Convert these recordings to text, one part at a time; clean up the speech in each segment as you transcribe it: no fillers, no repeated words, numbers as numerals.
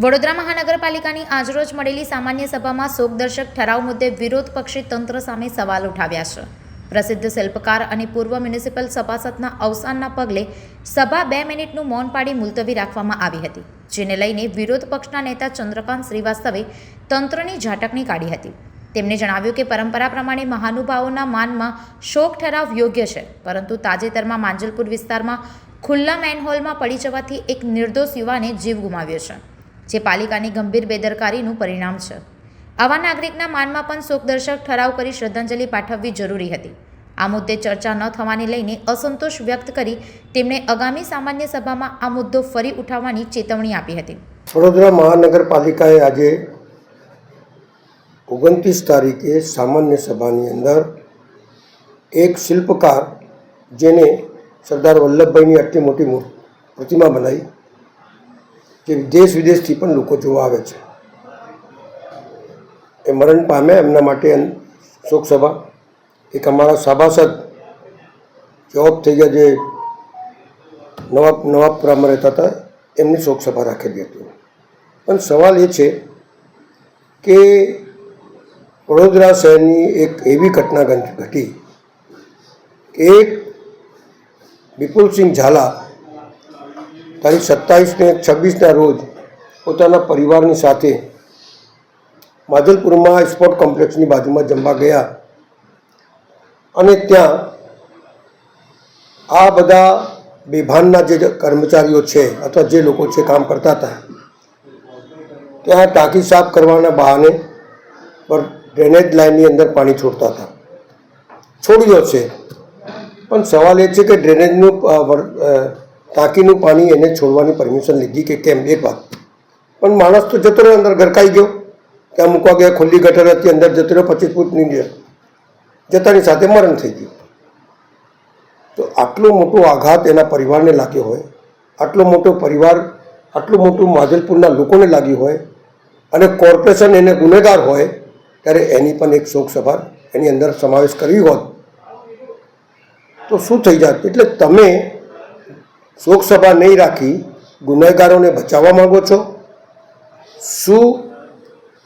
વડોદરા મહાનગરપાલિકાની આજરોજ મળેલી સામાન્ય સભામાં શોકદર્શક ઠરાવ મુદ્દે વિરોધ પક્ષે તંત્ર સામે સવાલ ઉઠાવ્યા છે. પ્રસિદ્ધ શિલ્પકાર અને પૂર્વ મ્યુનિસિપલ સભાસદના અવસાનના પગલે સભા 2 મિનિટનું મૌન પાડી મુલતવી રાખવામાં આવી હતી, જેને લઈને વિરોધ પક્ષના નેતા ચંદ્રકાંત શ્રીવાસ્તવે તંત્રની ઝાટકણી કાઢી હતી. તેમણે જણાવ્યું કે પરંપરા પ્રમાણે મહાનુભાવોના માનમાં શોક ઠરાવ યોગ્ય છે, પરંતુ તાજેતરમાં માંજલપુર વિસ્તારમાં ખુલ્લા મેનહોલમાં પડી જવાથી એક નિર્દોષ યુવાને જીવ ગુમાવ્યો છે, જે પાલિકાની ગંભીર બેદરકારીનું પરિણામ છે. આવા નાગરિકના માનમાં પણ શોકદર્શક ઠરાવ કરી શ્રદ્ધાંજલિ પાઠવવી જરૂરી હતી. આ મુદ્દે ચર્ચા ન થવાને લઈને અસંતોષ વ્યક્ત કરી તેમણે આગામી સામાન્ય સભામાં આ મુદ્દો ફરી ઉઠાવવાની ચેતવણી આપી હતી. વડોદરા મહાનગરપાલિકાએ આજે 29 તારીખે સામાન્ય સભાની અંદર એક શિલ્પકાર, જેને સરદાર વલ્લભભાઈની આટલી મોટી પ્રતિમા બનાવી, જે દેશ વિદેશથી પણ લોકો જોવા આવે છે, એ મરણ પામે. એમના માટે શોક સભા, એક અમારા સભાસદ જે ઓફ થઈ ગયા, જે નવાબપુરામાં રહેતા હતા, એમની શોક સભા રાખેલી હતી. પણ સવાલ એ છે કે વડોદરા શહેરની એક એવી ઘટના ઘટી કે એક વિપુલસિંહ ઝાલા તારીખ 27 ને 26ના રોજ પોતાના પરિવારની સાથે માજલપુરમાં સ્પોર્ટ કોમ્પ્લેક્સની બાજુમાં જમવા ગયા, અને ત્યાં આ બધા બેભાનના જે કર્મચારીઓ છે અથવા જે લોકો છે કામ કરતા હતા, ત્યાં ટાંકી સાફ કરવાના બહાને પર ડ્રેનેજ લાઇનની અંદર પાણી છોડતા હતા. છોડ્યો છે, પણ સવાલ એ છે કે ડ્રેનેજનું ટાંકીનું પાણી એને છોડવાની પરમિશન લીધી કે કેમ, એક વાત. પણ માણસ તો જતો રહ્યો, અંદર ગરકાઈ ગયો, ત્યાં મૂકવા ગયા, ખુલ્લી ગટર હતી, અંદર જતો રહ્યો, 25 ફૂટની જતાની સાથે મરણ થઈ ગયું. તો આટલો મોટો આઘાત એના પરિવારને લાગ્યો હોય, આટલો મોટો પરિવાર, આટલું મોટું માજલપુરના લોકોને લાગ્યું હોય, અને કોર્પોરેશન એને ગુનેગાર હોય, ત્યારે એની પણ એક શોક સભા એની અંદર સમાવેશ કરવી હોત તો શું થઈ જાત? એટલે તમે શોક સભા નહીં રાખી ગુનેગારોને બચાવવા માગો છો? શું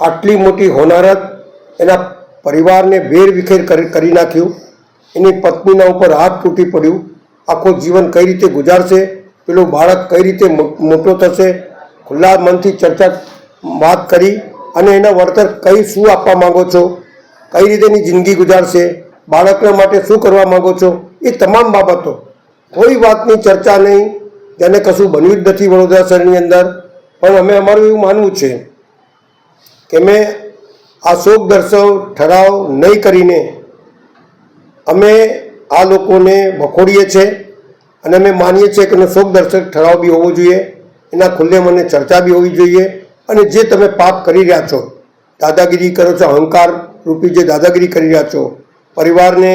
આટલી મોટી હોનારત એના પરિવારને વેરવિખેર કરી નાખ્યું? એની પત્નીના ઉપર હાથ તૂટી પડ્યું, આખો જીવન કઈ રીતે ગુજારશે? પેલું બાળક કઈ રીતે મોટો થશે? ખુલ્લા મનથી ચર્ચા વાત કરી, અને એના વળતર શું આપવા માગો છો? કઈ રીતે એની જિંદગી ગુજારશે? બાળકના માટે શું કરવા માગો છો? એ તમામ બાબતો, કોઈ વાતની ચર્ચા નહીં, જેને કશું બન્યું જ નથી વડોદરા શહેરની અંદર. પણ અમે અમારું એવું માનવું છે કે અમે આ શોકદર્શક ઠરાવ નહીં કરીને અમે આ લોકોને વખોડીએ છીએ, અને અમે માનીએ છીએ કે શોકદર્શક ઠરાવ બી હોવો જોઈએ, એના ખુલ્લે મને ચર્ચા બી હોવી જોઈએ. અને જે તમે પાપ કરી રહ્યા છો, દાદાગીરી કરો છો, અહંકાર રૂપી જે દાદાગીરી કરી રહ્યા છો, પરિવારને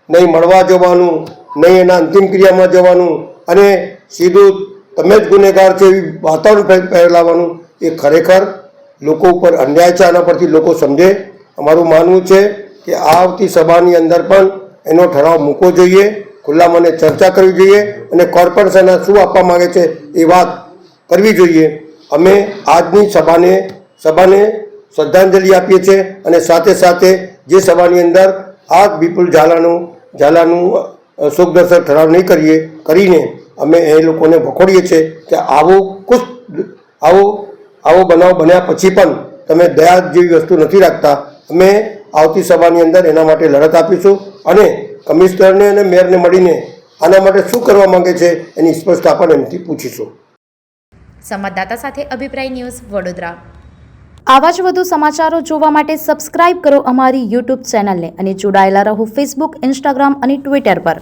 નહીં મળવા જવાનું, નહીં એના અંતિમ ક્રિયામાં જવાનું, અને સીધું તમે જ ગુનેગાર છે એવી વાતાવરણ ફેલાવવાનું, એ ખરેખર લોકો ઉપર અન્યાય છે. આના પરથી લોકો સમજે. અમારું માનવું છે કે આવતી સભાની અંદર પણ એનો ઠરાવ મૂકવો જોઈએ, ખુલ્લા મને ચર્ચા કરવી જોઈએ, અને કોર્પોરેશન શું આપવા માગે છે એ વાત કરવી જોઈએ. અમે આજની સભાને શ્રદ્ધાંજલિ આપીએ છીએ, અને સાથે સાથે જે સભાની અંદર આ વિપુલ ઝાલાનું શોકદર્શક ઠરાવ નહીં કરીને અમે એ લોકોને વખોડીએ છીએ કે આવો બનાવ બન્યા પછી પણ તમે દયા જેવી વસ્તુ નથી રાખતા. અમે આવતી સભાની અંદર એના માટે લડત આપીશું, અને કમિશનરને અને મેયરને મળીને આના માટે શું કરવા માંગે છે એની સ્પષ્ટ આપણને એમથી પૂછીશું. સંવાદદાતા સાથે અભિપ્રાય ન્યૂઝ, વડોદરા. આવા જ વધુ સમાચારો જોવા માટે સબસ્ક્રાઇબ કરો અમારી YouTube ચેનલને, અને જોડાયેલા રહો Facebook, Instagram અને Twitter પર.